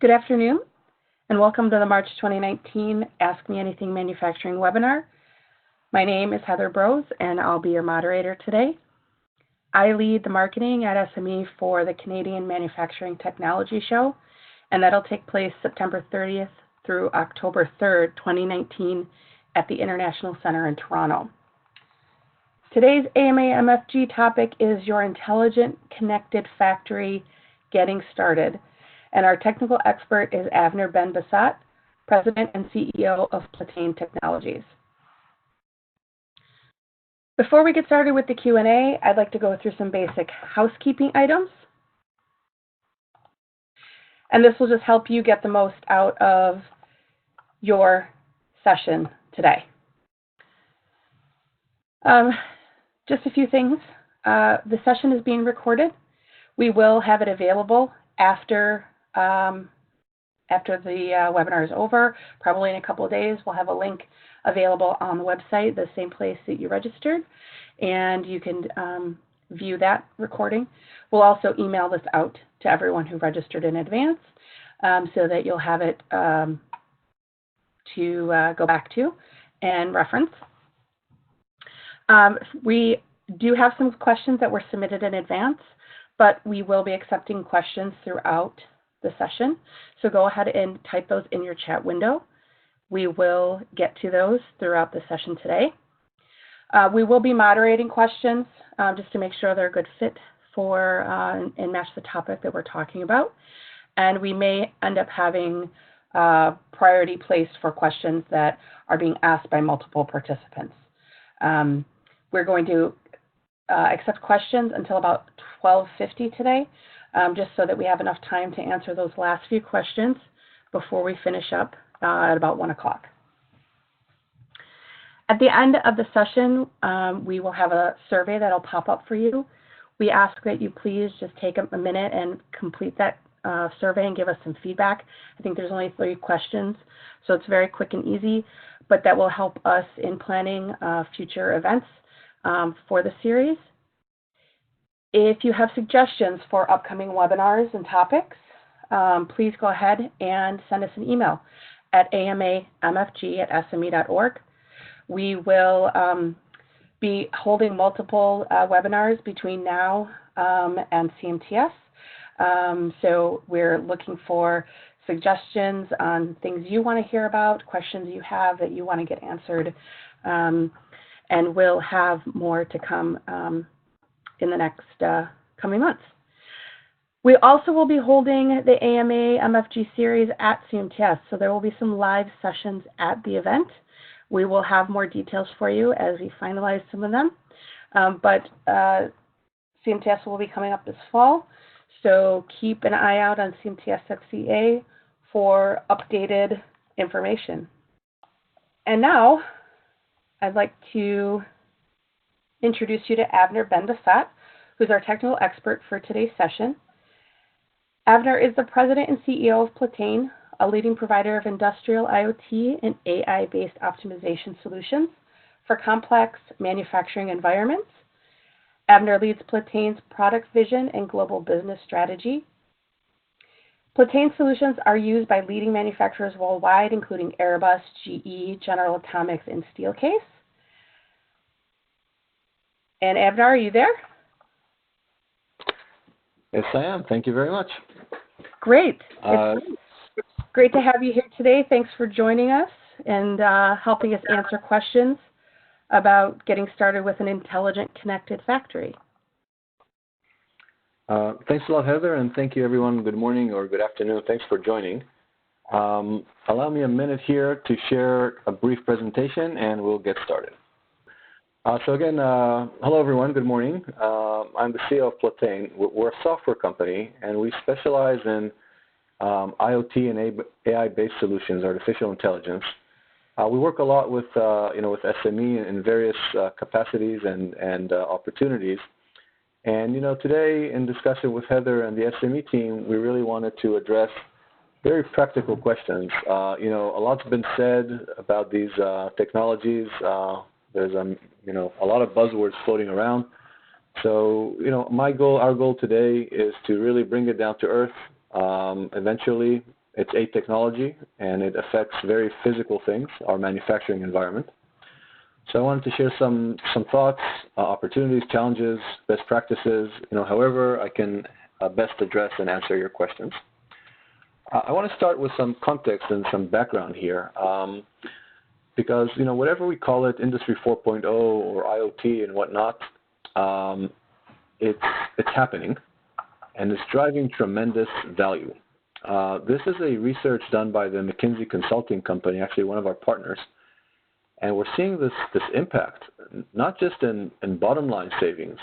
Good afternoon, and welcome to the March 2019 Ask Me Anything Manufacturing webinar. My name is Heather Brose, and I'll be your moderator today. I lead the marketing at SME for the Canadian Manufacturing Technology Show, and that'll take place September 30th through October 3rd, 2019 at the International Center in Toronto. Today's AMAmfg topic is your intelligent connected factory getting started. And our technical expert is Avner Ben-Bassat, President and CEO of Platane Technologies. Before we get started with the Q&A, I'd like to go through some basic housekeeping items. And this will just help you get the most out of your session today. Just a few things. The session is being recorded. We will have it available after the webinar is over, probably in a couple of days. We'll have a link available on the website, the same place that you registered, and you can view that recording. We'll also email this out to everyone who registered in advance so that you'll have it to go back to and reference. We do have some questions that were submitted in advance, but we will be accepting questions throughout the session. So go ahead and type those in your chat window. We will get to those throughout the session today. We will be moderating questions just to make sure they're a good fit for and match the topic that we're talking about. And we may end up having priority placed for questions that are being asked by multiple participants. We're going to accept questions until about 12:50 today, just so that we have enough time to answer those last few questions before we finish up at about 1 o'clock. At the end of the session, we will have a survey that'll pop up for you. We ask that you please just take a minute and complete that survey and give us some feedback. I think there's only 3 questions, so it's very quick and easy, but that will help us in planning future events for the series. If you have suggestions for upcoming webinars and topics, please go ahead and send us an email at AMAmfg@sme.org. We will be holding multiple webinars between now and CMTS. So we're looking for suggestions on things you want to hear about, questions you have that you want to get answered, and we'll have more to come in the next coming months. We also will be holding the AMAmfg series at CMTS, so there will be some live sessions at the event. We will have more details for you as we finalize some of them, but CMTS will be coming up this fall, so keep an eye out on cmts.ca for updated information. And now I'd like to introduce you to Avner Ben-Bassat, who's our technical expert for today's session. Avner is the President and CEO of Platane, a leading provider of industrial IoT and AI-based optimization solutions for complex manufacturing environments. Avner leads Platane's product vision and global business strategy. Platane solutions are used by leading manufacturers worldwide, including Airbus, GE, General Atomics, and Steelcase. And Avner, are you there? Yes, I am. Thank you very much. Great. It's great to have you here today. Thanks for joining us and helping us answer questions about getting started with an intelligent connected factory. Thanks a lot, Heather, and thank you, everyone. Good morning or good afternoon. Thanks for joining. Allow me a minute here to share a brief presentation, and we'll get started. So again, hello everyone, good morning. I'm the CEO of Platane. We're a software company, and we specialize in IoT and AI-based solutions, artificial intelligence. We work a lot with, with SME in various capacities and opportunities. And, today in discussion with Heather and the SME team, we really wanted to address very practical questions. A lot's been said about these technologies. There's a lot of buzzwords floating around. So, our goal today is to really bring it down to earth eventually It's a technology, and it affects very physical things, our manufacturing environment. So I wanted to share some thoughts, opportunities, challenges, best practices, however I can best address and answer your questions. I want to start with some context and some background here, because whatever we call it, Industry 4.0 or IoT and whatnot, it's happening, and it's driving tremendous value. This is a research done by the McKinsey consulting company, actually one of our partners, and we're seeing this impact, not just in bottom line savings,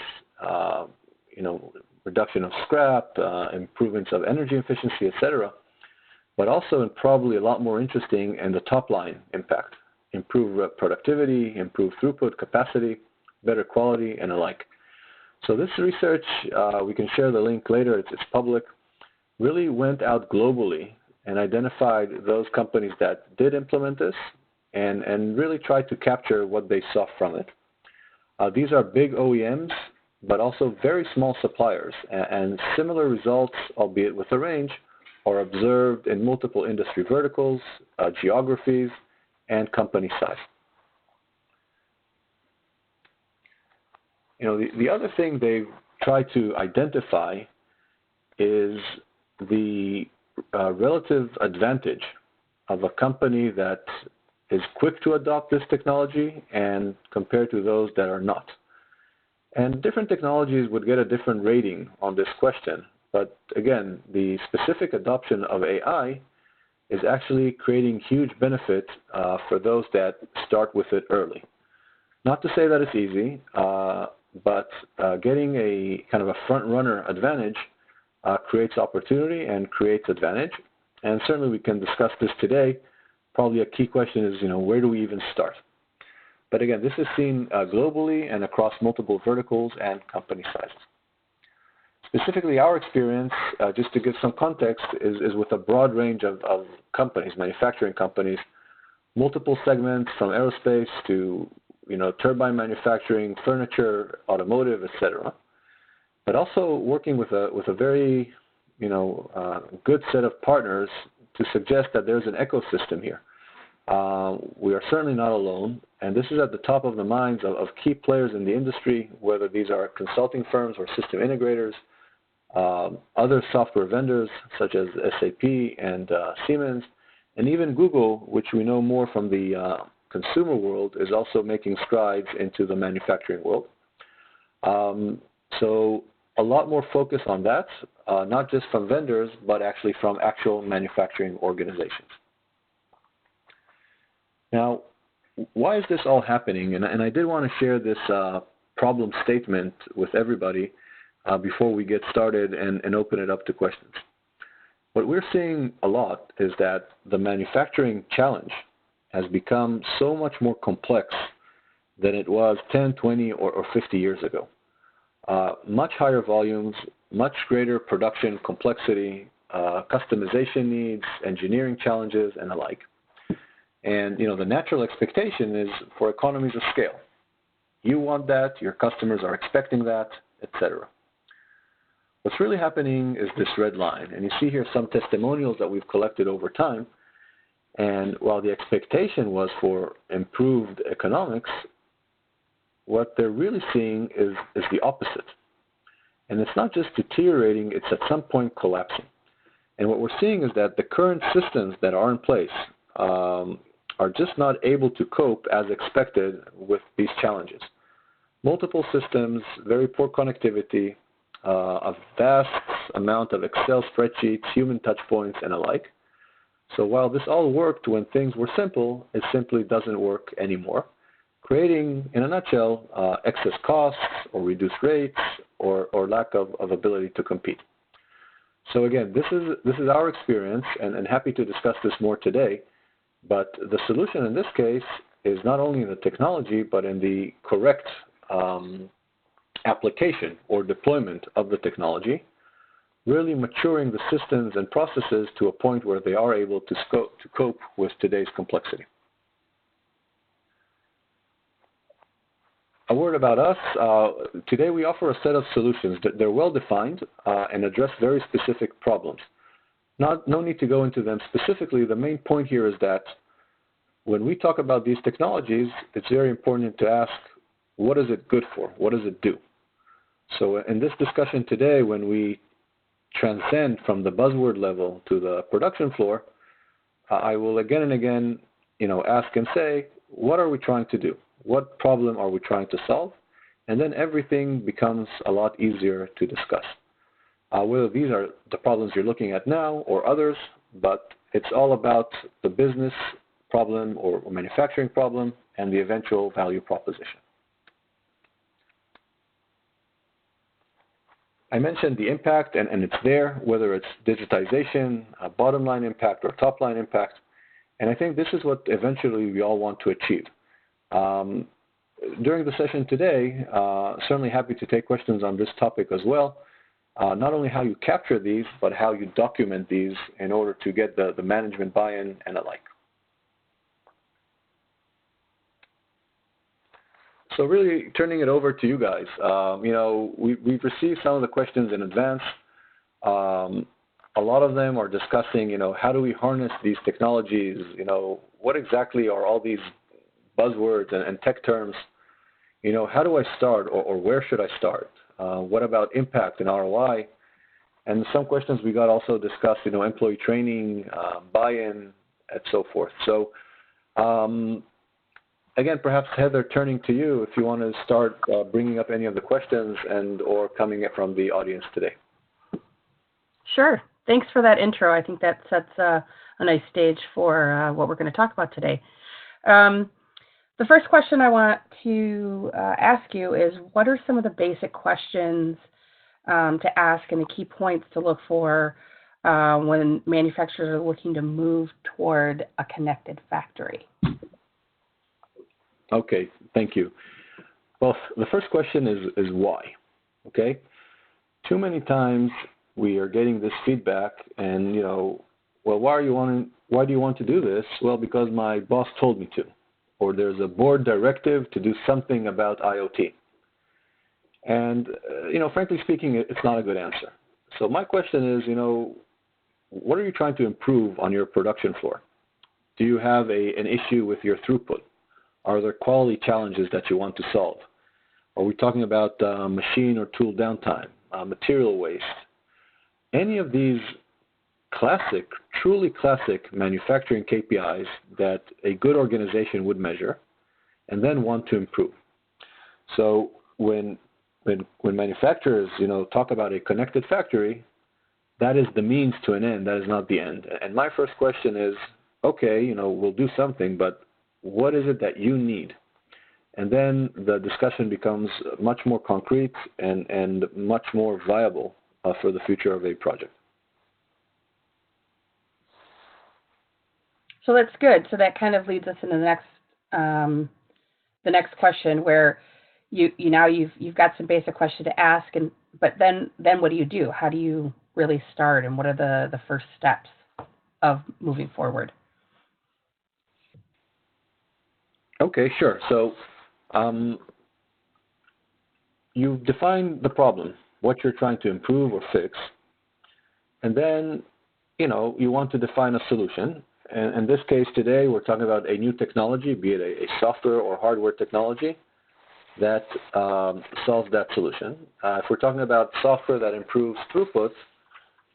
reduction of scrap, improvements of energy efficiency, etc., but also in probably a lot more interesting in the top line impact, improve productivity, improve throughput, capacity, better quality, and the like. So this research, we can share the link later, it's public, really went out globally and identified those companies that did implement this and really tried to capture what they saw from it. These are big OEMs, but also very small suppliers, and similar results, albeit with a range, are observed in multiple industry verticals, geographies, and company size. The other thing they've tried to identify is the relative advantage of a company that is quick to adopt this technology and compared to those that are not. And different technologies would get a different rating on this question. But again, the specific adoption of AI is actually creating huge benefit for those that start with it early. Not to say that it's easy, but getting a kind of a front runner advantage creates opportunity and creates advantage. And certainly we can discuss this today. Probably a key question is, where do we even start? But again, this is seen globally and across multiple verticals and company sizes. Specifically, our experience, just to give some context, is with a broad range of companies, manufacturing companies, multiple segments from aerospace to turbine manufacturing, furniture, automotive, etc. But also working with a very good set of partners to suggest that there's an ecosystem here. We are certainly not alone, and this is at the top of the minds of key players in the industry, whether these are consulting firms or system integrators, other software vendors such as SAP and Siemens, and even Google, which we know more from the consumer world, is also making strides into the manufacturing world. So a lot more focus on that, not just from vendors, but actually from actual manufacturing organizations. Now, why is this all happening? And I did want to share this problem statement with everybody before we get started and open it up to questions. What we're seeing a lot is that the manufacturing challenge has become so much more complex than it was 10, 20, or 50 years ago. Much higher volumes, much greater production complexity, customization needs, engineering challenges, and the like. And the natural expectation is for economies of scale. You want that, your customers are expecting that, etc. What's really happening is this red line, and you see here some testimonials that we've collected over time. And while the expectation was for improved economics, what they're really seeing is the opposite. And it's not just deteriorating, it's at some point collapsing. And what we're seeing is that the current systems that are in place are just not able to cope as expected with these challenges. Multiple systems, very poor connectivity, a vast amount of Excel spreadsheets, human touch points, and the like. So while this all worked when things were simple, it simply doesn't work anymore, creating, in a nutshell, excess costs or reduced rates or lack of ability to compete. So again, this is our experience, and happy to discuss this more today. But the solution in this case is not only in the technology, but in the correct application or deployment of the technology, really maturing the systems and processes to a point where they are able to cope with today's complexity. A word about us. Today we offer a set of solutions that they're well defined and address very specific problems. No need to go into them specifically. The main point here is that when we talk about these technologies, it's very important to ask, what is it good for? What does it do? So in this discussion today, when we transcend from the buzzword level to the production floor, I will again and again, ask and say, what are we trying to do? What problem are we trying to solve? And then everything becomes a lot easier to discuss. Whether these are the problems you're looking at now or others, but it's all about the business problem or manufacturing problem and the eventual value proposition. I mentioned the impact, and it's there, whether it's digitization, a bottom line impact, or top line impact. And I think this is what eventually we all want to achieve. During the session today, certainly happy to take questions on this topic as well. Not only how you capture these, but how you document these in order to get the management buy-in and the like. So really turning it over to you guys. We've received some of the questions in advance. A lot of them are discussing, how do we harness these technologies? What exactly are all these buzzwords and tech terms? How do I start, or where should I start? What about impact and ROI? And some questions we got also discussed, employee training, buy-in, and so forth. So again, perhaps Heather, turning to you if you want to start bringing up any of the questions and or coming from the audience today. Sure. Thanks for that intro. I think that sets a nice stage for what we're going to talk about today. The first question I want to ask you is, what are some of the basic questions to ask and the key points to look for when manufacturers are looking to move toward a connected factory? Okay, thank you. Well, the first question is why, okay? Too many times we are getting this feedback and, well, why do you want to do this? Well, because my boss told me to, or there's a board directive to do something about IoT. And, frankly speaking, it's not a good answer. So my question is, what are you trying to improve on your production floor? Do you have an issue with your throughput? Are there quality challenges that you want to solve? Are we talking about machine or tool downtime, material waste? Any of these classic, truly classic manufacturing KPIs that a good organization would measure and then want to improve. So when manufacturers, talk about a connected factory, that is the means to an end, that is not the end. And my first question is, okay, we'll do something, but what is it that you need? And then the discussion becomes much more concrete and much more viable for the future of a project. So that's good. So that kind of leads us into the next question, where you've got some basic questions to ask, but then what do you do? How do you really start, and what are the first steps of moving forward? Okay, sure. So you've defined the problem, what you're trying to improve or fix, and then you want to define a solution. And in this case today, we're talking about a new technology, be it a software or hardware technology that solves that solution. If we're talking about software that improves throughput,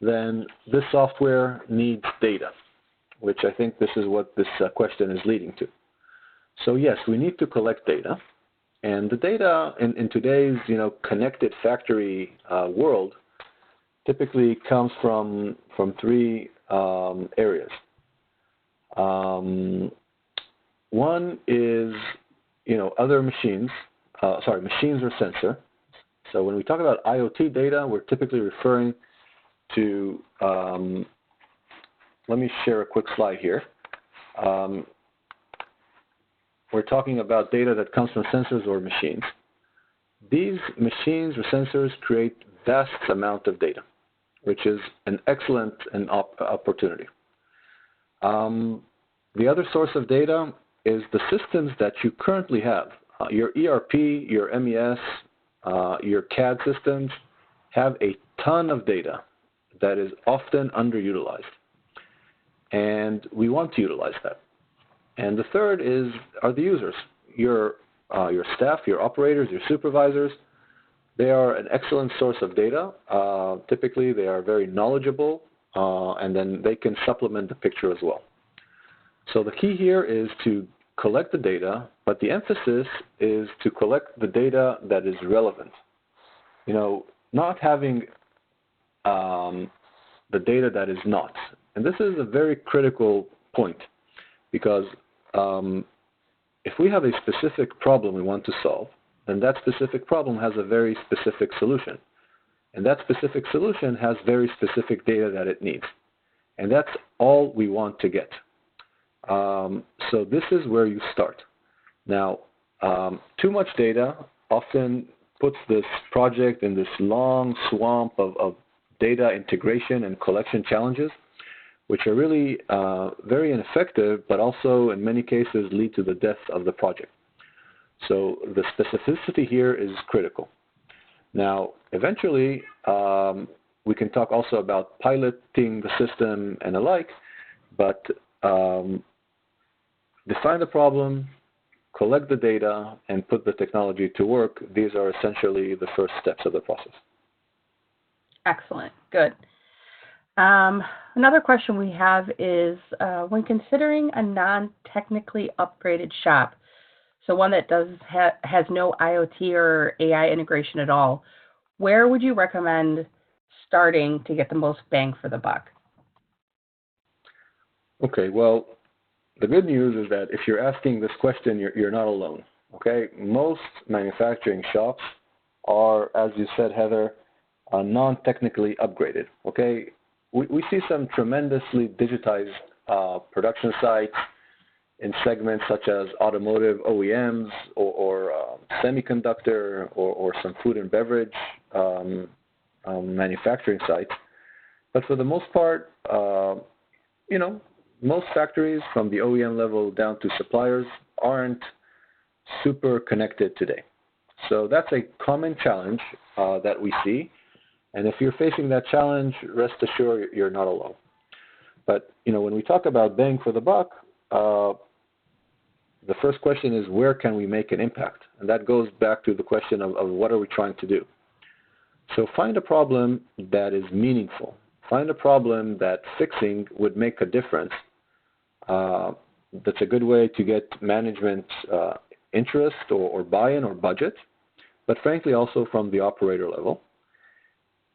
then this software needs data, which I think this is what this question is leading to. So yes, we need to collect data, and the data in today's connected factory world typically comes from three areas. One is other machines, machines or sensor. So when we talk about IoT data, we're typically referring to. Let me share a quick slide here. We're talking about data that comes from sensors or machines. These machines or sensors create vast amount of data, which is an excellent opportunity. The other source of data is the systems that you currently have. Your ERP, your MES, your CAD systems have a ton of data, that is often underutilized. And we want to utilize that. And the third are the users, your staff, your operators, your supervisors. They are an excellent source of data. Typically, they are very knowledgeable, and then they can supplement the picture as well. So the key here is to collect the data, but the emphasis is to collect the data that is relevant. You know, not having the data that is not. And this is a very critical point, because if we have a specific problem we want to solve, then that specific problem has a very specific solution. And that specific solution has very specific data that it needs. And that's all we want to get. So this is where you start. Now, too much data often puts this project in this long swamp of data integration and collection challenges, which are really very ineffective, but also in many cases lead to the death of the project. So the specificity here is critical. Now, eventually, we can talk also about piloting the system and the like, but define the problem, collect the data, and put the technology to work. These are essentially the first steps of the process. Excellent. Good. Another question we have is, when considering a non-technically upgraded shop, so one that has no IoT or AI integration at all, where would you recommend starting to get the most bang for the buck? Okay, well, the good news is that if you're asking this question, you're not alone. Okay, most manufacturing shops are, as you said, Heather, non-technically upgraded. Okay, we see some tremendously digitized production sites in segments such as automotive OEMs or semiconductor or some food and beverage manufacturing sites. But for the most part, you know, most factories from the OEM level down to suppliers aren't super connected today. So that's a common challenge that we see. And if you're facing that challenge, rest assured you're not alone. But you know, when we talk about bang for the buck, the first question is, where can we make an impact? And that goes back to the question of what are we trying to do? So find a problem that is meaningful. Find a problem that fixing would make a difference. That's a good way to get management interest or buy-in or budget, but frankly also from the operator level.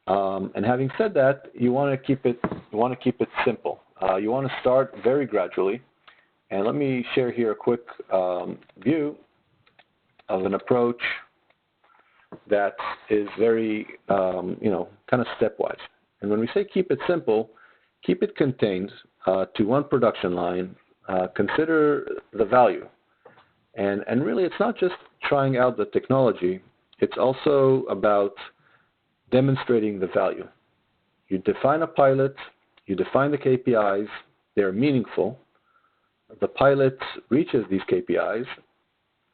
And having said that, you want to keep it simple. You want to start very gradually. And let me share here a quick view of an approach that is very, you know, kind of stepwise. And when we say keep it simple, keep it contained to one production line. Consider the value. And really, it's not just trying out the technology. It's also about demonstrating the value. You define a pilot. You define the KPIs. They're meaningful. The pilot reaches these KPIs,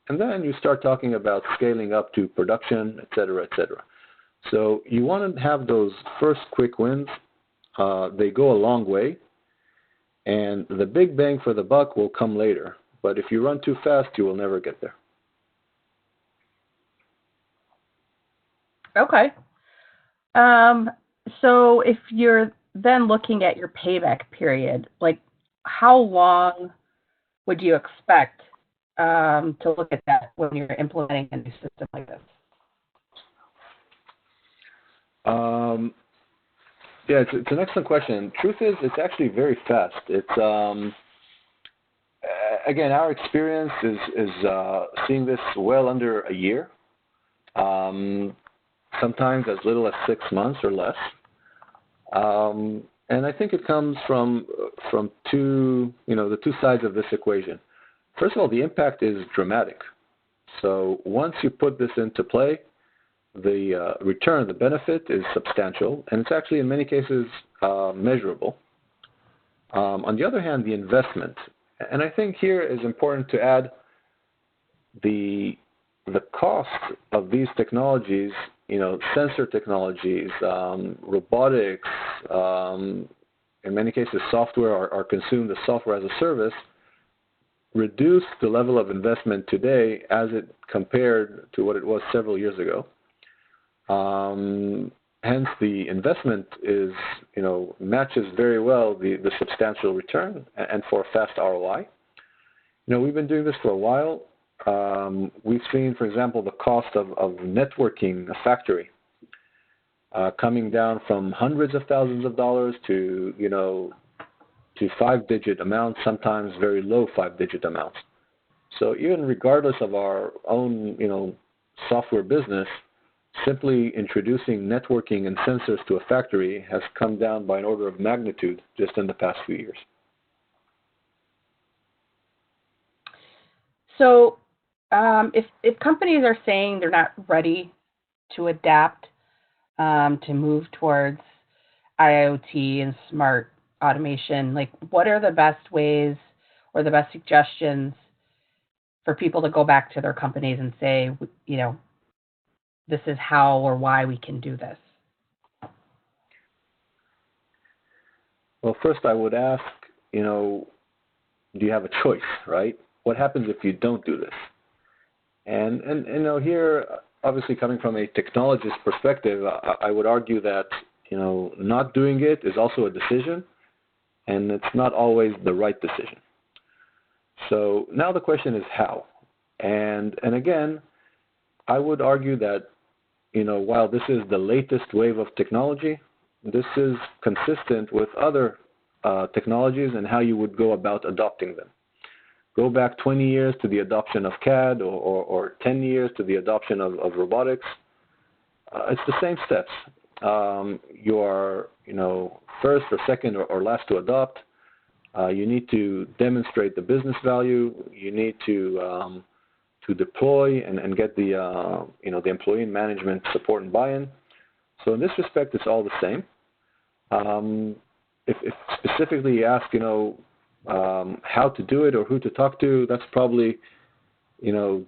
and then you start talking about scaling up to production, et cetera, et cetera. So you want to have those first quick wins. They go a long way, and the big bang for the buck will come later. But if you run too fast, you will never get there. Okay. So if you're then looking at your payback period, like how long would you expect to look at that when you're implementing a new system like this? Yeah, it's an excellent question. Truth is, it's actually very fast. It's again, our experience is seeing this well under a year, sometimes as little as 6 months or less. And I think it comes from two, you know, the two sides of this equation. First of all, the impact is dramatic. So once you put this into play, the return, the benefit is substantial, and it's actually in many cases measurable. On the other hand, the investment, and I think here is important to add the the cost of these technologies, sensor technologies, robotics, in many cases software are consumed as software as a service, reduce the level of investment today as it compared to what it was several years ago. Hence, the investment is, matches very well the substantial return and for a fast ROI. We've been doing this for a while. We've seen, for example, the cost of networking a factory coming down from hundreds of thousands of dollars to, to 5-digit amounts, sometimes very low 5-digit amounts. So even regardless of our own, software business, simply introducing networking and sensors to a factory has come down by an order of magnitude just in the past few years. So if companies are saying they're not ready to adapt, to move towards IoT and smart automation, like what are the best ways or the best suggestions for people to go back to their companies and say, this is how or why we can do this? Well, first I would ask, do you have a choice, right? What happens if you don't do this? And here, obviously coming from a technologist perspective, I would argue that, not doing it is also a decision, and it's not always the right decision. So now the question is how? And again, I would argue that, while this is the latest wave of technology, this is consistent with other technologies and how you would go about adopting them. Go back 20 years to the adoption of CAD or 10 years to the adoption of robotics. It's the same steps. You are, first or second or last to adopt. You need to demonstrate the business value. You need to deploy and get the, the employee and management support and buy-in. So in this respect, it's all the same. If specifically you ask, how to do it or who to talk to, that's probably,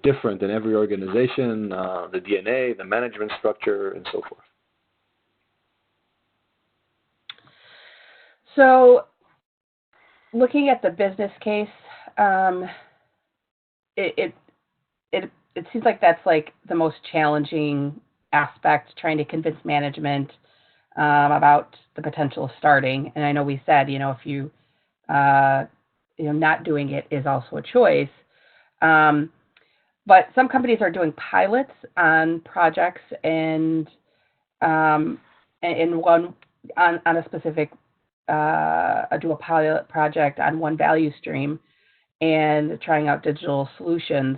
different in every organization, the DNA, the management structure, and so forth. So looking at the business case, it seems like that's like the most challenging aspect, trying to convince management about the potential of starting. And I know we said, if you, not doing it is also a choice. But some companies are doing pilots on projects and in one on a specific do a pilot project on one value stream and trying out digital solutions.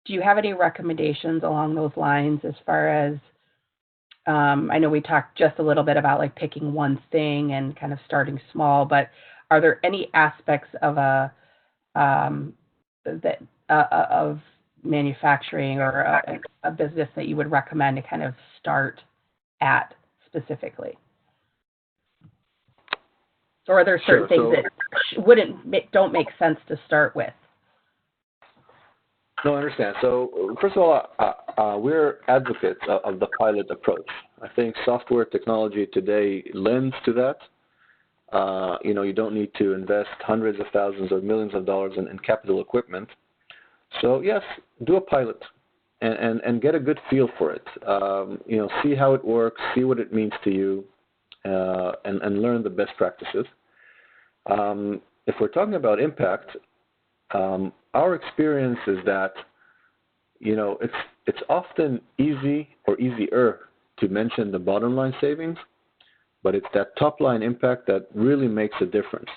Do you have any recommendations along those lines as far as, I know we talked just a little bit about like picking one thing and kind of starting small, but are there any aspects of of manufacturing or a business that you would recommend to kind of start at specifically? Or are there certain things that don't make sense to start with? No, I understand. So first of all, we're advocates of the pilot approach. I think software technology today lends to that. You don't need to invest hundreds of thousands or millions of dollars in capital equipment. So yes, do a pilot and get a good feel for it. See how it works, see what it means to you, and learn the best practices. If we're talking about impact, our experience is that, it's often easy or easier to mention the bottom line savings, but it's that top line impact that really makes a difference.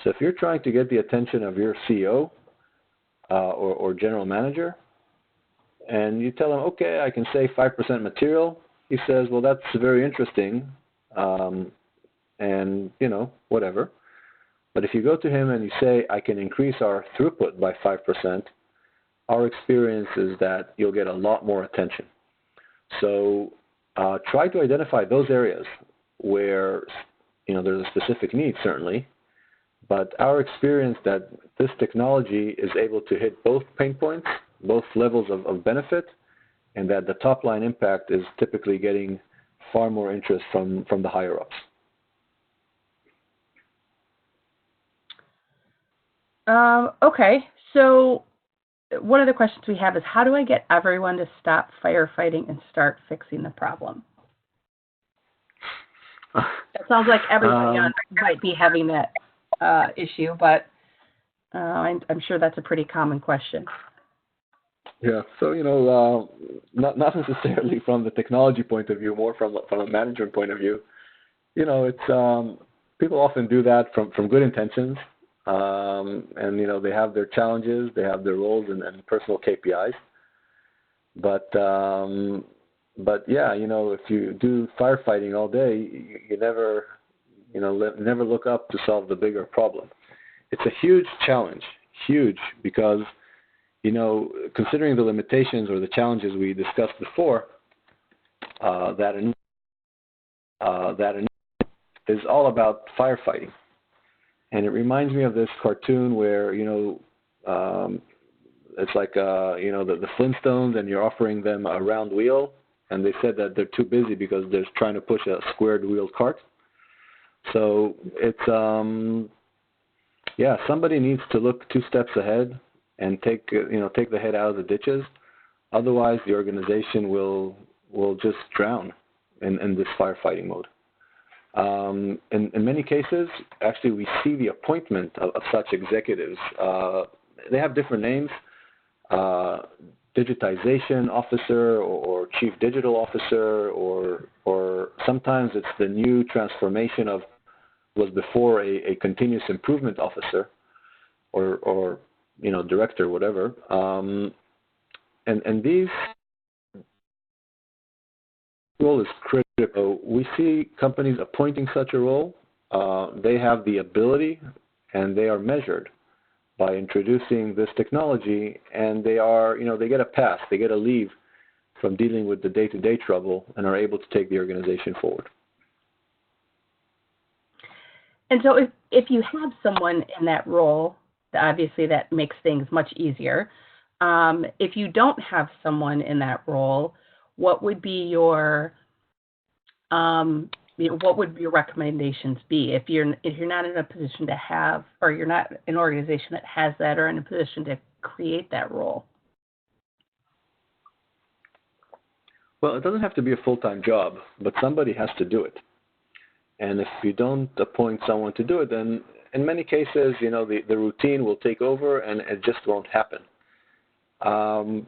So if you're trying to get the attention of your CEO or general manager, and you tell him, okay, I can save 5% material, he says, well, that's very interesting, and, whatever. But if you go to him and you say, I can increase our throughput by 5%, our experience is that you'll get a lot more attention. So try to identify those areas where, there's a specific need, certainly, but our experience that this technology is able to hit both pain points, both levels of benefit, and that the top line impact is typically getting far more interest from the higher ups. Okay, so one of the questions we have is, how do I get everyone to stop firefighting and start fixing the problem? It sounds like everybody might be having that issue, but I'm sure that's a pretty common question. Yeah, so not necessarily from the technology point of view, more from a management point of view. It's people often do that from good intentions, and they have their challenges, they have their roles and personal KPIs. But yeah, if you do firefighting all day, you never never look up to solve the bigger problem. It's a huge challenge, because considering the limitations or the challenges we discussed before, that is all about firefighting. And it reminds me of this cartoon where, it's like, the Flintstones, and you're offering them a round wheel, and they said that they're too busy because they're trying to push a squared wheeled cart. So it's, yeah, somebody needs to look 2 steps ahead and take the head out of the ditches. Otherwise, the organization will just drown in this firefighting mode. In many cases, actually, we see the appointment of such executives. They have different names, digitization officer or chief digital officer, or sometimes it's the new transformation of was before a continuous improvement officer or director, whatever. And these role is critical. We see companies appointing such a role. They have the ability, and they are measured by introducing this technology, and they are, they get a pass, they get a leave from dealing with the day-to-day trouble, and are able to take the organization forward. And so if you have someone in that role, obviously that makes things much easier. If you don't have someone in that role, what would be your what would your recommendations be if you're not in a position to have, or you're not an organization that has that, or in a position to create that role? Well, it doesn't have to be a full-time job, but somebody has to do it. And if you don't appoint someone to do it, then in many cases, the routine will take over, and it just won't happen. I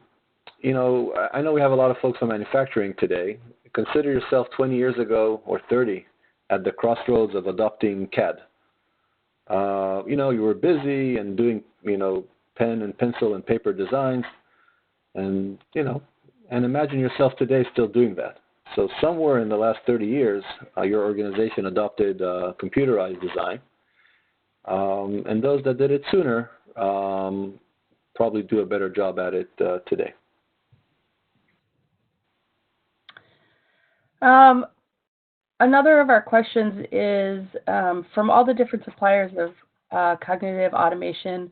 know we have a lot of folks on manufacturing today. Consider yourself 20 years ago or 30 at the crossroads of adopting CAD. You were busy and doing, pen and pencil and paper designs, and imagine yourself today still doing that. So somewhere in the last 30 years, your organization adopted computerized design, and those that did it sooner probably do a better job at it today. Another of our questions is, from all the different suppliers of cognitive automation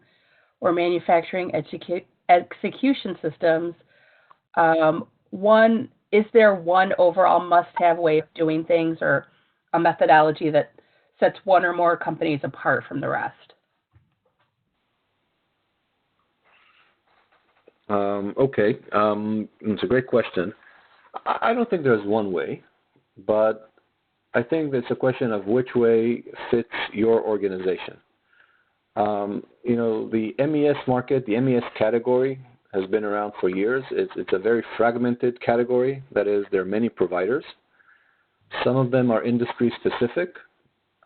or manufacturing execution systems, is there one overall must-have way of doing things, or a methodology that sets one or more companies apart from the rest? Okay, it's a great question. I don't think there's one way, but I think it's a question of which way fits your organization. The MES market, the MES category has been around for years. It's a very fragmented category. That is, there are many providers. Some of them are industry specific.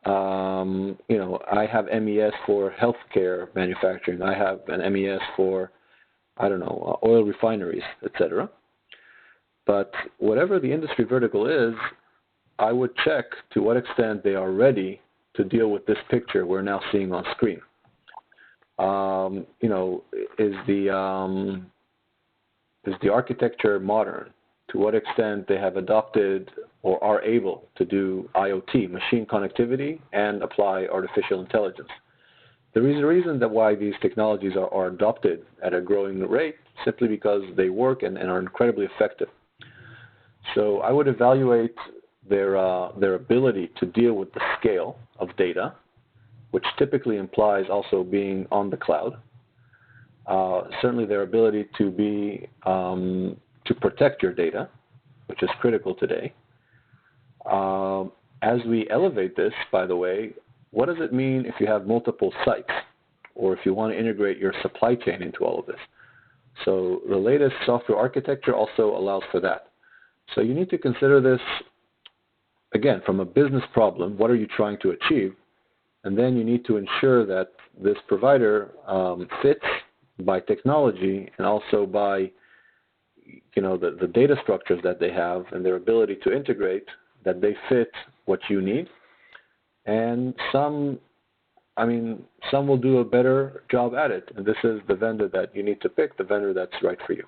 I have MES for healthcare manufacturing. I have an MES for, oil refineries, etc. But whatever the industry vertical is, I would check to what extent they are ready to deal with this picture we're now seeing on screen. Is the architecture modern? To what extent they have adopted or are able to do IoT, machine connectivity, and apply artificial intelligence? There is a reason that why these technologies are adopted at a growing rate, simply because they work and are incredibly effective. So I would evaluate their ability to deal with the scale of data, which typically implies also being on the cloud. Certainly their ability to protect your data, which is critical today. As we elevate this, by the way, what does it mean if you have multiple sites, or if you want to integrate your supply chain into all of this? So the latest software architecture also allows for that. So you need to consider this, again, from a business problem. What are you trying to achieve? And then you need to ensure that this provider fits by technology and also by the data structures that they have and their ability to integrate, that they fit what you need. And some will do a better job at it. And this is the vendor that you need to pick, the vendor that's right for you.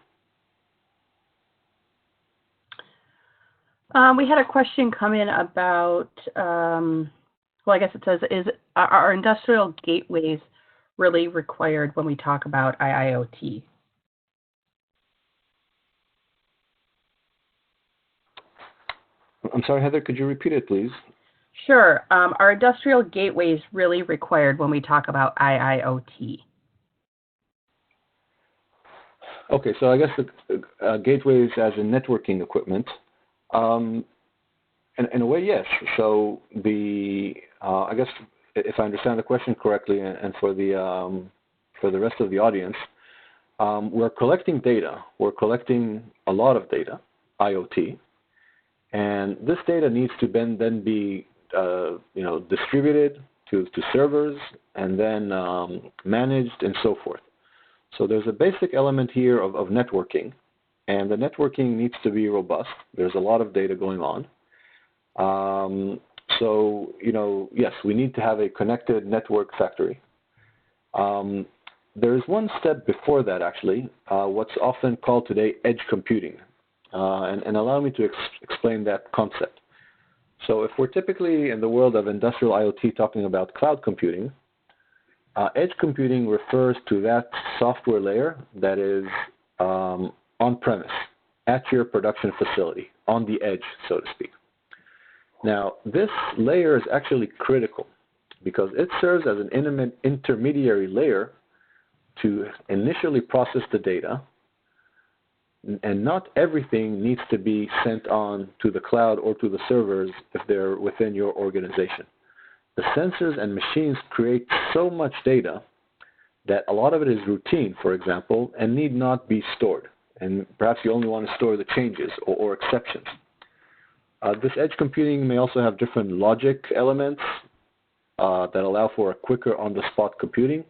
We had a question come in about, well, I guess it says, are industrial gateways really required when we talk about IIoT? I'm sorry, Heather, could you repeat it, please? Sure. Are industrial gateways really required when we talk about IIoT? Okay, so I guess the gateways as in networking equipment. In a way, yes. So I guess if I understand the question correctly, and for the rest of the audience, we're collecting data. We're collecting a lot of data, IoT, and this data needs to then be distributed to servers and then managed and so forth. So there's a basic element here of networking, and the networking needs to be robust. There's a lot of data going on. So, yes, we need to have a connected network factory. There is one step before that, actually, what's often called today edge computing. And allow me to explain that concept. So if we're typically in the world of industrial IoT talking about cloud computing, edge computing refers to that software layer that is on-premise, at your production facility, on the edge, so to speak. Now, this layer is actually critical because it serves as an intermediary layer to initially process the data, and not everything needs to be sent on to the cloud or to the servers if they're within your organization. The sensors and machines create so much data that a lot of it is routine, for example, and need not be stored. And perhaps you only want to store the changes or exceptions. This edge computing may also have different logic elements that allow for a quicker on-the-spot computing.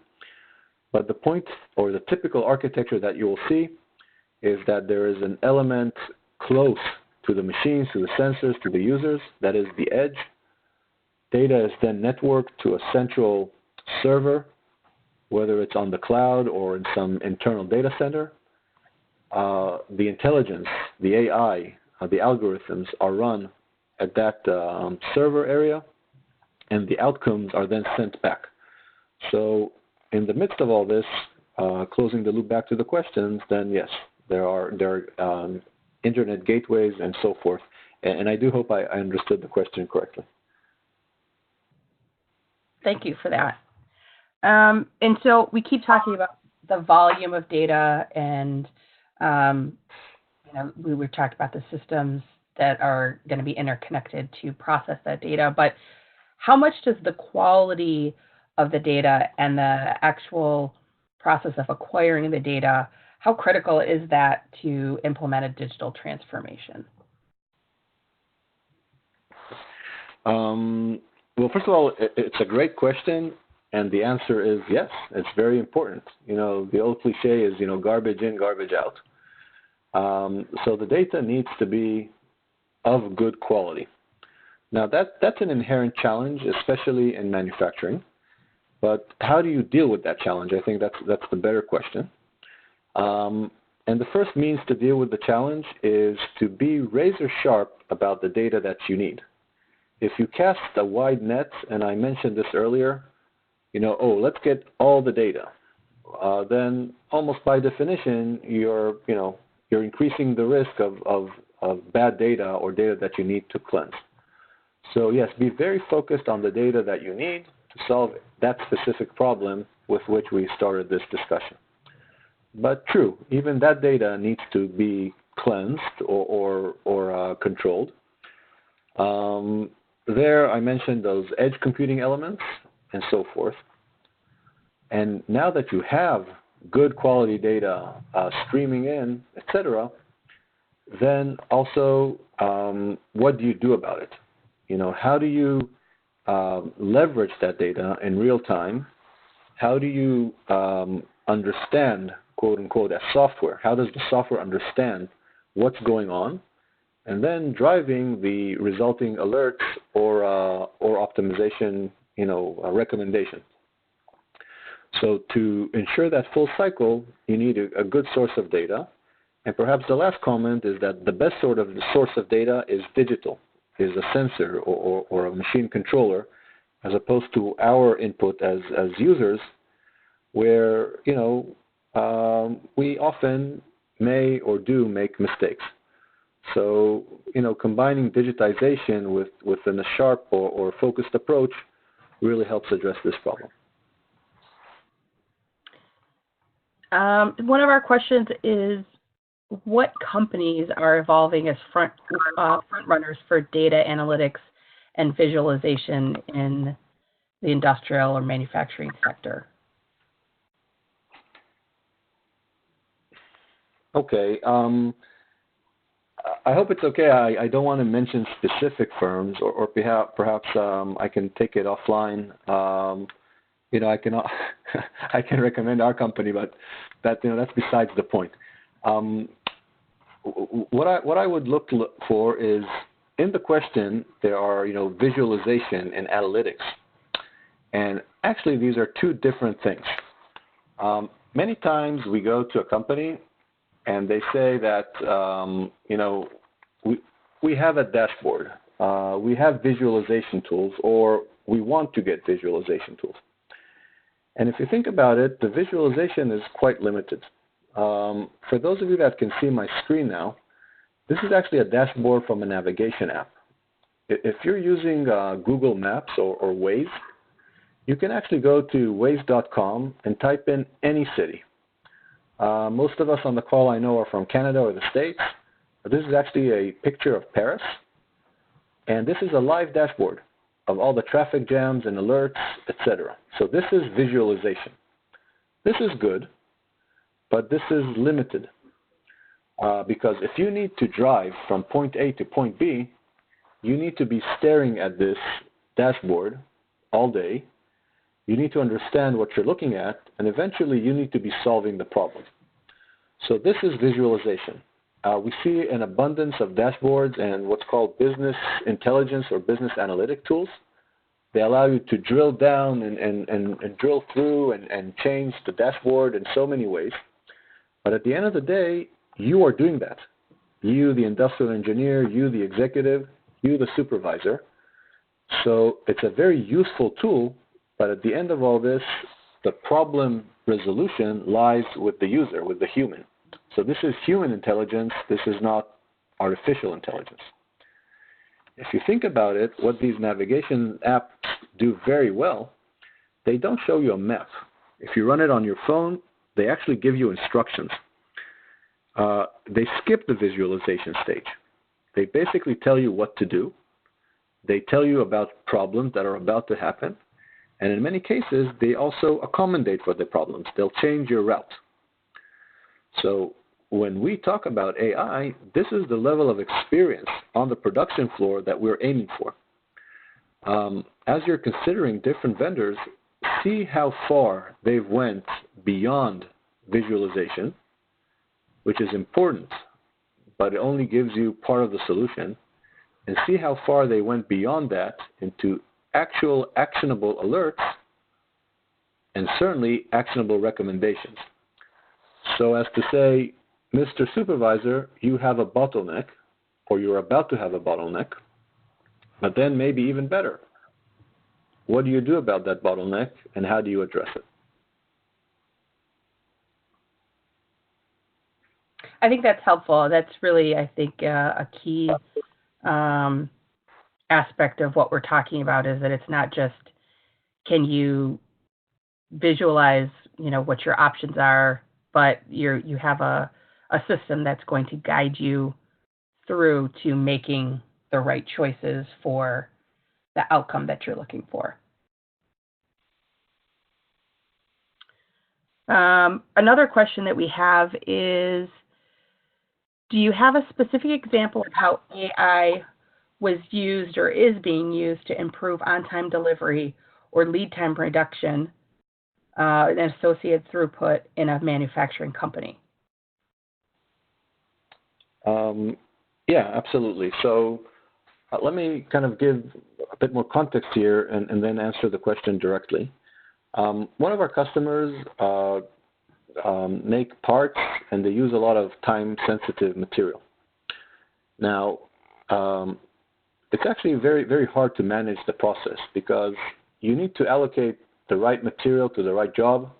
But the point, or the typical architecture that you will see, is that there is an element close to the machines, to the sensors, to the users, that is the edge. Data is then networked to a central server, whether it's on the cloud or in some internal data center. The intelligence, the AI, the algorithms are run at that server area, and the outcomes are then sent back. So in the midst of all this, closing the loop back to the questions, then yes, there are internet gateways and so forth. And I do hope I understood the question correctly. Thank you for that. And so we keep talking about the volume of data, and we talked about the systems that are going to be interconnected to process that data. But how much does the quality of the data and the actual process of acquiring the data, how critical is that to implement a digital transformation? Well, first of all, it's a great question, and the answer is yes, it's very important. The old cliche is, garbage in, garbage out. So the data needs to be of good quality. Now, that's an inherent challenge, especially in manufacturing. But how do you deal with that challenge? I think that's the better question. And the first means to deal with the challenge is to be razor sharp about the data that you need. If you cast a wide net, and I mentioned this earlier, oh, let's get all the data. Then almost by definition, you're increasing the risk of bad data or data that you need to cleanse. So yes, be very focused on the data that you need to solve that specific problem with which we started this discussion. But true, even that data needs to be cleansed or controlled. There I mentioned those edge computing elements and so forth. And now that you have good quality data streaming in, etc., then also what do you do about it? How do you leverage that data in real time? How do you understand, quote unquote, as software? How does the software understand what's going on? And then driving the resulting alerts or optimization, recommendation. So to ensure that full cycle, you need a good source of data. And perhaps the last comment is that the best sort of source of data is digital, is a sensor or a machine controller, as opposed to our input as users, where we often may or do make mistakes. So combining digitization within a sharp or focused approach really helps address this problem. One of our questions is, what companies are evolving as front runners for data analytics and visualization in the industrial or manufacturing sector? Okay. I hope it's okay. I don't want to mention specific firms, or perhaps I can take it offline. I can I can recommend our company, but that's besides the point. What I would look for is, in the question there are visualization and analytics, and actually these are two different things. Many times we go to a company and they say that we have a dashboard, we have visualization tools, or we want to get visualization tools. And if you think about it, the visualization is quite limited. For those of you that can see my screen now, this is actually a dashboard from a navigation app. If you're using Google Maps or Waze, you can actually go to waze.com and type in any city. Most of us on the call I know are from Canada or the States. This is actually a picture of Paris. And this is a live dashboard of all the traffic jams and alerts, etc. So this is visualization. This is good, but this is limited. Because if you need to drive from point A to point B, you need to be staring at this dashboard all day. You need to understand what you're looking at, and eventually you need to be solving the problem. So this is visualization. We see an abundance of dashboards and what's called business intelligence or business analytic tools. They allow you to drill down and drill through and change the dashboard in so many ways. But at the end of the day, you are doing that. You, the industrial engineer, you, the executive, you, the supervisor. So it's a very useful tool, but at the end of all this, the problem resolution lies with the user, with the human. So this is human intelligence. This is not artificial intelligence. If you think about it, what these navigation apps do very well, they don't show you a map. If you run it on your phone, they actually give you instructions. They skip the visualization stage. They basically tell you what to do. They tell you about problems that are about to happen. And in many cases, they also accommodate for the problems. They'll change your route. So when we talk about AI, this is the level of experience on the production floor that we're aiming for. As you're considering different vendors, see how far they've went beyond visualization, which is important, but it only gives you part of the solution, and see how far they went beyond that into actual actionable alerts and certainly actionable recommendations. So as to say, Mr. Supervisor, you have a bottleneck, or you're about to have a bottleneck, but then maybe even better. what do you do about that bottleneck, and how do you address it? I think that's helpful. That's really, I think, a key aspect of what we're talking about, is that it's not just, can you visualize, what your options are, but you have a system that's going to guide you through to making the right choices for the outcome that you're looking for. Another question that we have is, do you have a specific example of how AI was used or is being used to improve on-time delivery or lead time reduction and associated throughput in a manufacturing company? Yeah, absolutely. So let me kind of give a bit more context here and then answer the question directly. One of our customers make parts, and they use a lot of time-sensitive material. Now, it's actually very, very hard to manage the process, because you need to allocate the right material to the right job.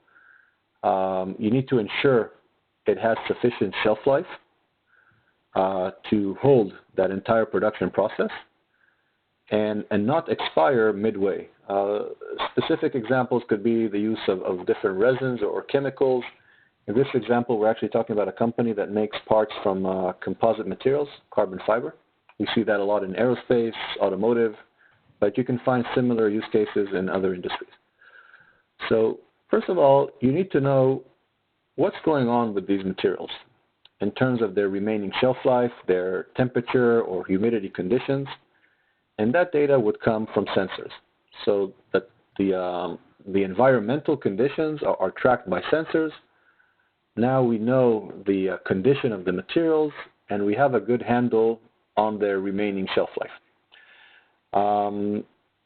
You need to ensure it has sufficient shelf life to hold that entire production process and not expire midway. Specific examples could be the use of different resins or chemicals. In this example, we're actually talking about a company that makes parts from composite materials, carbon fiber. We see that a lot in aerospace, automotive, but you can find similar use cases in other industries. So first of all, you need to know what's going on with these materials in terms of their remaining shelf life, their temperature or humidity conditions, and that data would come from sensors. So that the environmental conditions are tracked by sensors. Now we know the condition of the materials, and we have a good handle on their remaining shelf life.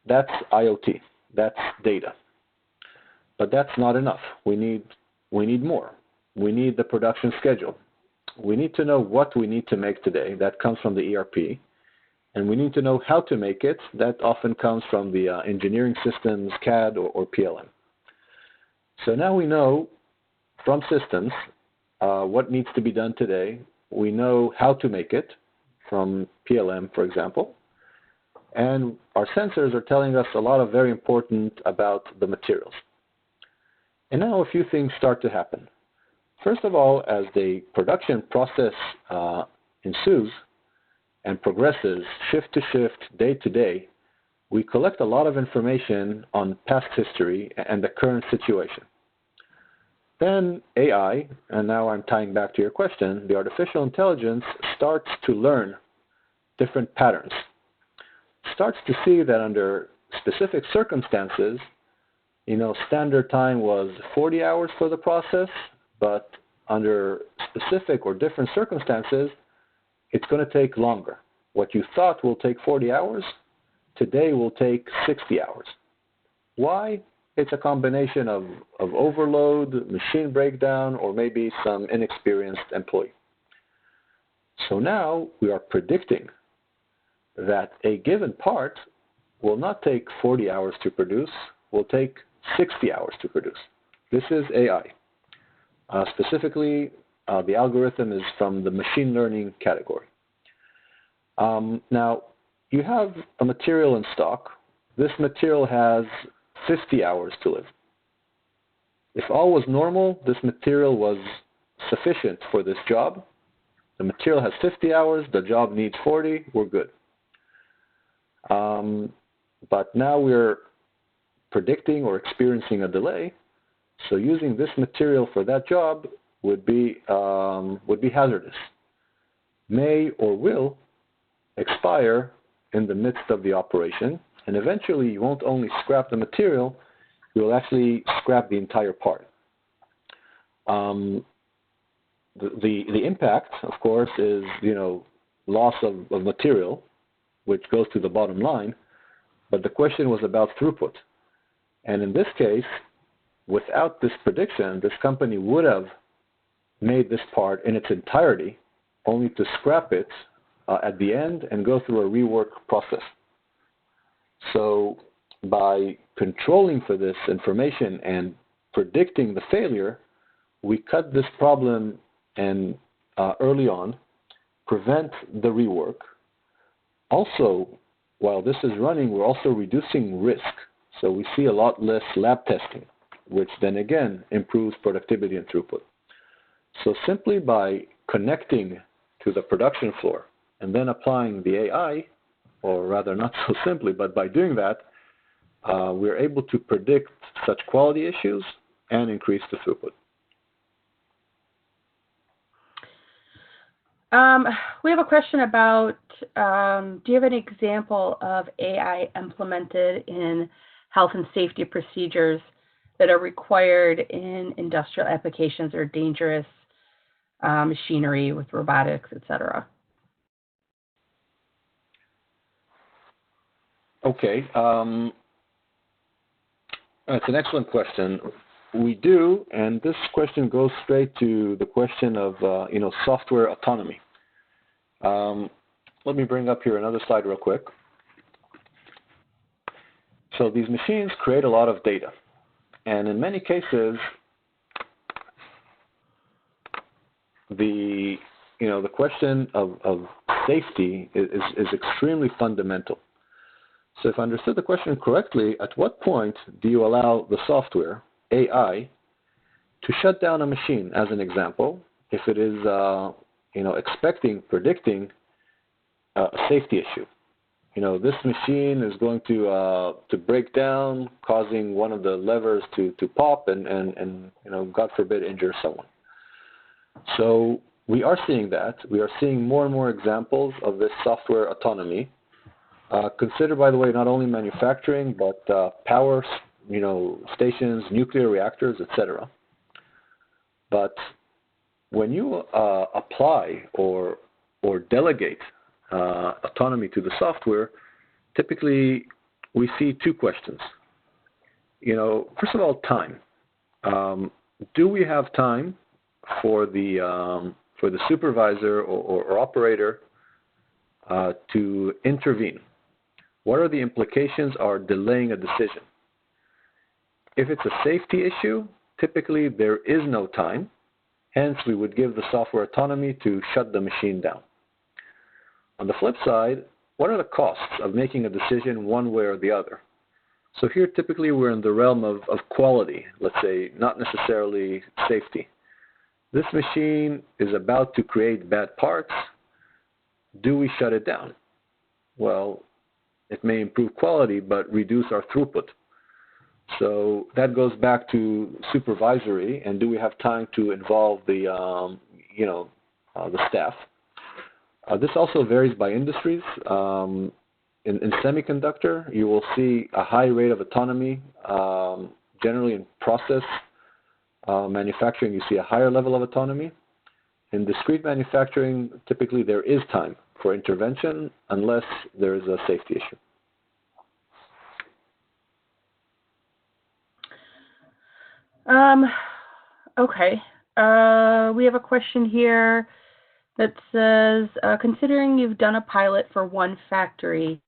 That's IoT, that's data. But that's not enough. We need more. We need the production schedule. We need to know what we need to make today. That comes from the ERP. And we need to know how to make it. That often comes from the engineering systems, CAD or PLM. So now we know from systems what needs to be done today. We know how to make it from PLM, for example. And our sensors are telling us a lot of very important about the materials. And now a few things start to happen. First of all, as the production process ensues and progresses shift to shift, day to day, we collect a lot of information on past history and the current situation. Then AI, and now I'm tying back to your question, the artificial intelligence starts to learn different patterns, starts to see that under specific circumstances, standard time was 40 hours for the process, but under specific or different circumstances, it's going to take longer. What you thought will take 40 hours, today will take 60 hours. Why? It's a combination of overload, machine breakdown, or maybe some inexperienced employee. So now we are predicting that a given part will not take 40 hours to produce, will take 60 hours to produce. This is AI. Specifically, the algorithm is from the machine learning category. Now, you have a material in stock. This material has 50 hours to live. If all was normal, this material was sufficient for this job. The material has 50 hours, the job needs 40, we're good. But now we're predicting or experiencing a delay, so using this material for that job would be hazardous. May or will expire in the midst of the operation, and eventually you won't only scrap the material, you'll actually scrap the entire part. The impact, of course, is loss of material, which goes to the bottom line, but the question was about throughput. And in this case, without this prediction, this company would have made this part in its entirety, only to scrap it at the end and go through a rework process. So by controlling for this information and predicting the failure, we cut this problem and early on, prevent the rework. Also, while this is running, we're also reducing risk. So we see a lot less lab testing, which then again improves productivity and throughput. So simply by connecting to the production floor and then applying the AI, or rather not so simply, but by doing that, we're able to predict such quality issues and increase the throughput. We have a question about, do you have an example of AI implemented in health and safety procedures that are required in industrial applications or dangerous machinery with robotics, et cetera? Okay. That's an excellent question. We do, and this question goes straight to the question of software autonomy. Let me bring up here another slide real quick. So these machines create a lot of data, and in many cases, the question of safety is extremely fundamental. So if I understood the question correctly, at what point do you allow the software, AI, to shut down a machine, as an example, if it is predicting a safety issue? This machine is going to break down, causing one of the levers to pop and God forbid, injure someone. So we are seeing that. We are seeing more and more examples of this software autonomy. Consider, by the way, not only manufacturing, but power, stations, nuclear reactors, etc. But when you apply or delegate autonomy to the software, typically we see two questions. First of all, time. Do we have time for the supervisor or operator to intervene? What are the implications of delaying a decision? If it's a safety issue, typically there is no time. Hence, we would give the software autonomy to shut the machine down. On the flip side, what are the costs of making a decision one way or the other? So here, typically, we're in the realm of quality, let's say, not necessarily safety. This machine is about to create bad parts. Do we shut it down? Well, it may improve quality, but reduce our throughput. So that goes back to supervisory, and do we have time to involve the staff? This also varies by industries. In semiconductor, you will see a high rate of autonomy. Generally in process manufacturing, you see a higher level of autonomy. In discrete manufacturing, typically there is time for intervention unless there is a safety issue. Okay. We have a question here that says, considering you've done a pilot for one factory,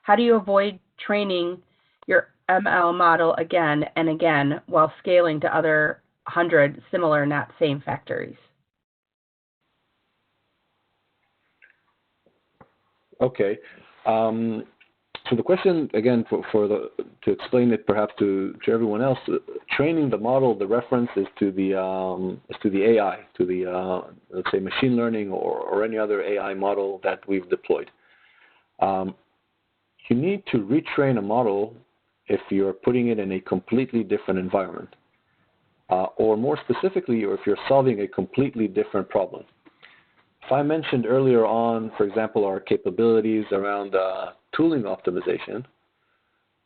how do you avoid training your ML model again and again while scaling to other 100 similar, not same factories? Okay. So the question, again, to explain it perhaps to everyone else, training the model, the reference is to the AI, to the let's say machine learning or any other AI model that we've deployed. You need to retrain a model if you're putting it in a completely different environment, or more specifically, or if you're solving a completely different problem. If I mentioned earlier on, for example, our capabilities around tooling optimization,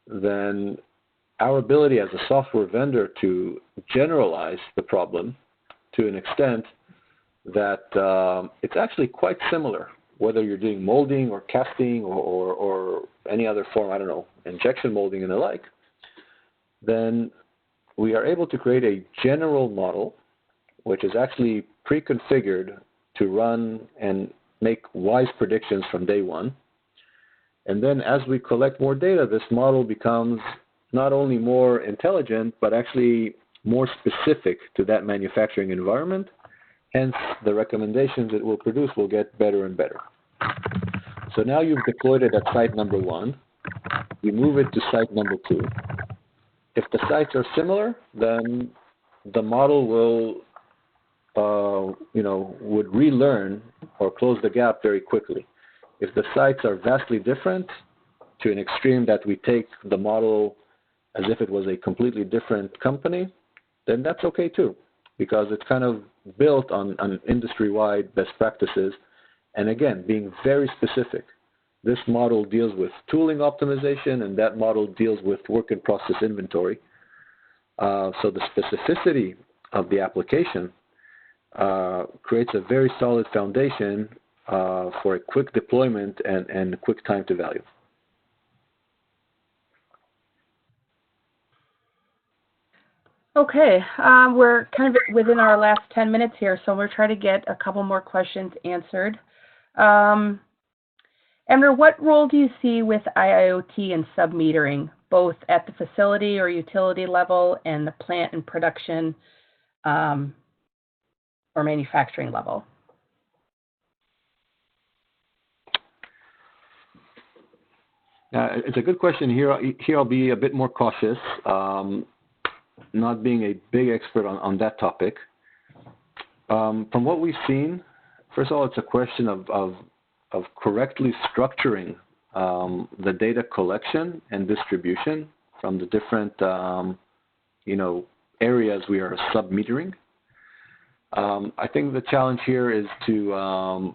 then our ability as a software vendor to generalize the problem to an extent that it's actually quite similar, whether you're doing molding or casting or any other form, I don't know, injection molding and the like, then we are able to create a general model which is actually pre-configured to run and make wise predictions from day one. And then as we collect more data, this model becomes not only more intelligent, but actually more specific to that manufacturing environment. Hence, the recommendations it will produce will get better and better. So now you've deployed it at site number 1. You move it to site number 2. If the sites are similar, then the model will, would relearn or close the gap very quickly. If the sites are vastly different, to an extreme that we take the model as if it was a completely different company, then that's okay too, because it's kind of built on industry-wide best practices. And again, being very specific. This model deals with tooling optimization, and that model deals with work in process inventory. So the specificity of the application creates a very solid foundation for a quick deployment and quick time to value. Okay, we're kind of within our last 10 minutes here, so we're trying to get a couple more questions answered. Avner, what role do you see with IIoT and sub-metering, both at the facility or utility level and the plant and production or manufacturing level? It's a good question. Here I'll be a bit more cautious, not being a big expert on that topic. From what we've seen, first of all, it's a question of correctly structuring the data collection and distribution from the different areas we are sub-metering. I think the challenge here is to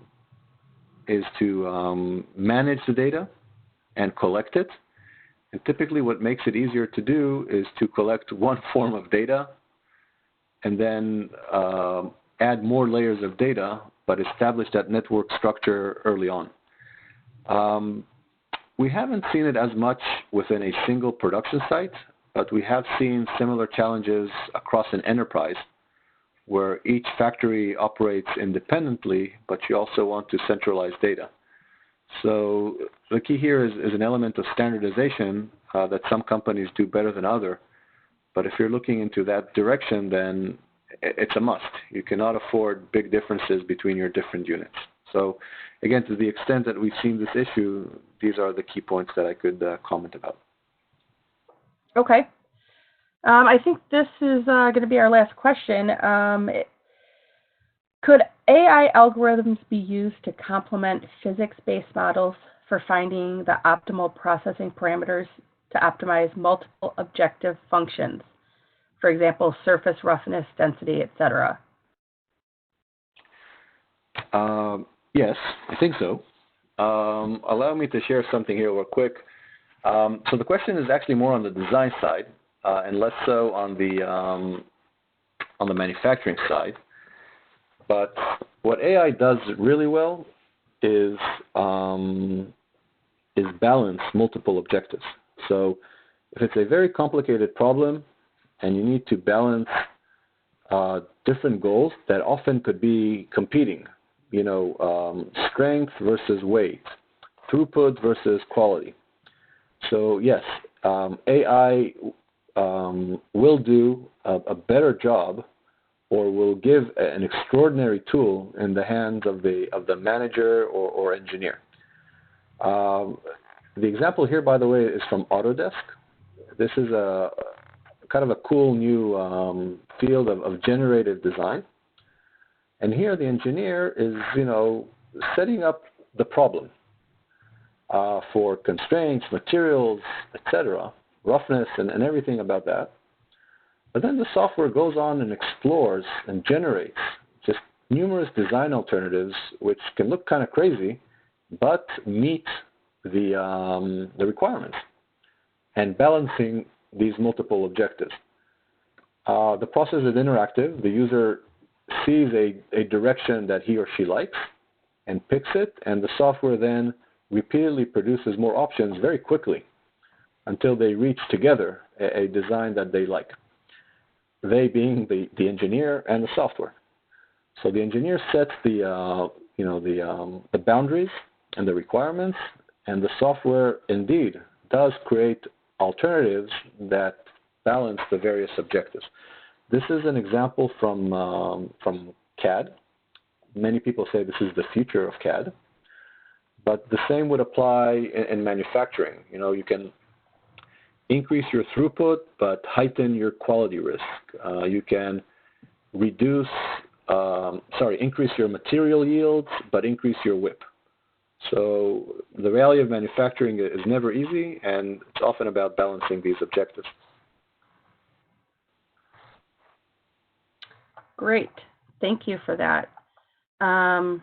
manage the data and collect it. And typically what makes it easier to do is to collect one form of data and then add more layers of data, but establish that network structure early on. We haven't seen it as much within a single production site, but we have seen similar challenges across an enterprise where each factory operates independently, but you also want to centralize data. So the key here is an element of standardization that some companies do better than others. But if you're looking into that direction, then it's a must. You cannot afford big differences between your different units. So again, to the extent that we've seen this issue, these are the key points that I could comment about. Okay. I think this is going to be our last question. Could AI algorithms be used to complement physics-based models for finding the optimal processing parameters to optimize multiple objective functions? For example, surface roughness, density, etc. Yes, I think so. Allow me to share something here real quick. So the question is actually more on the design side and less so on the manufacturing side. But what AI does really well is balance multiple objectives. So if it's a very complicated problem and you need to balance different goals that often could be competing, strength versus weight, throughput versus quality. So yes, AI will do a better job, or will give an extraordinary tool in the hands of the manager or engineer. The example here, by the way, is from Autodesk. This is a kind of a cool new field of generative design. And here the engineer is, setting up the problem for constraints, materials, etc., roughness, and everything about that. But then the software goes on and explores and generates just numerous design alternatives, which can look kind of crazy, but meet the requirements and balancing these multiple objectives. The process is interactive. The user sees a direction that he or she likes and picks it, and the software then repeatedly produces more options very quickly until they reach together a design that they like. They being the engineer and the software. So the engineer sets the boundaries and the requirements, and the software indeed does create alternatives that balance the various objectives. This is an example from CAD. Many people say this is the future of CAD, but the same would apply in manufacturing. You know, you can increase your throughput, but heighten your quality risk. You can increase your material yields, but increase your WIP. So the reality of manufacturing is never easy, and it's often about balancing these objectives. Great. Thank you for that. I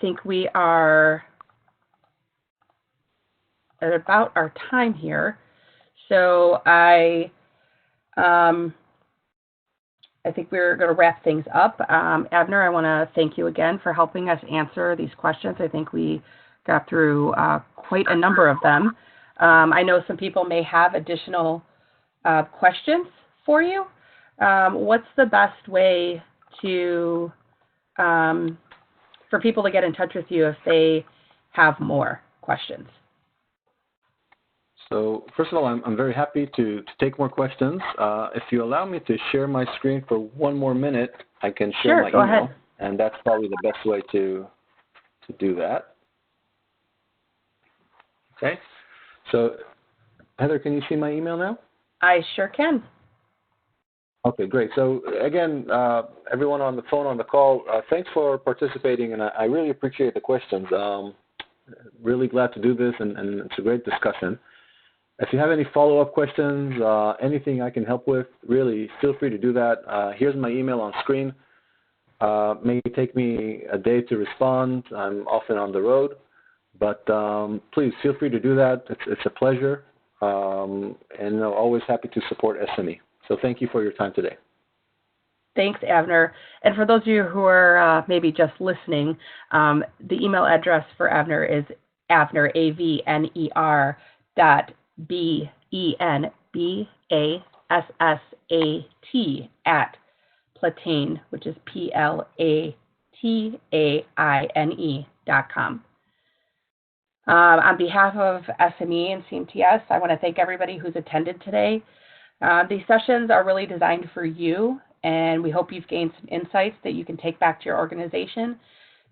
think we are at about our time here. So I think we're going to wrap things up. Avner, I want to thank you again for helping us answer these questions. I think we got through quite a number of them. I know some people may have additional questions for you. What's the best way to for people to get in touch with you if they have more questions? So first of all, I'm very happy to take more questions. If you allow me to share my screen for one more minute, I can share my email. Ahead. And that's probably the best way to do that. Okay. So Heather, can you see my email now? I sure can. Okay, great. So again, everyone on the phone, on the call, thanks for participating, and I really appreciate the questions. Really glad to do this, and it's a great discussion. If you have any follow-up questions, anything I can help with, really feel free to do that. Here's my email on screen. May take me a day to respond. I'm often on the road, but please feel free to do that. It's a pleasure, and I'm always happy to support SME. So thank you for your time today. Thanks, Avner. And for those of you who are maybe just listening, the email address for Avner is Avner, A-V-N-E-R, BENBASSAT @Platane, which is PLATAINE.com. On behalf of SME and CMTS, I want to thank everybody who's attended today. These sessions are really designed for you, and we hope you've gained some insights that you can take back to your organization.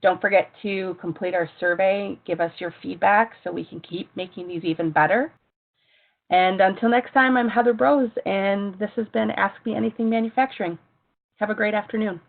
Don't forget to complete our survey, give us your feedback so we can keep making these even better. And until next time, I'm Heather Brose, and this has been Ask Me Anything Manufacturing. Have a great afternoon.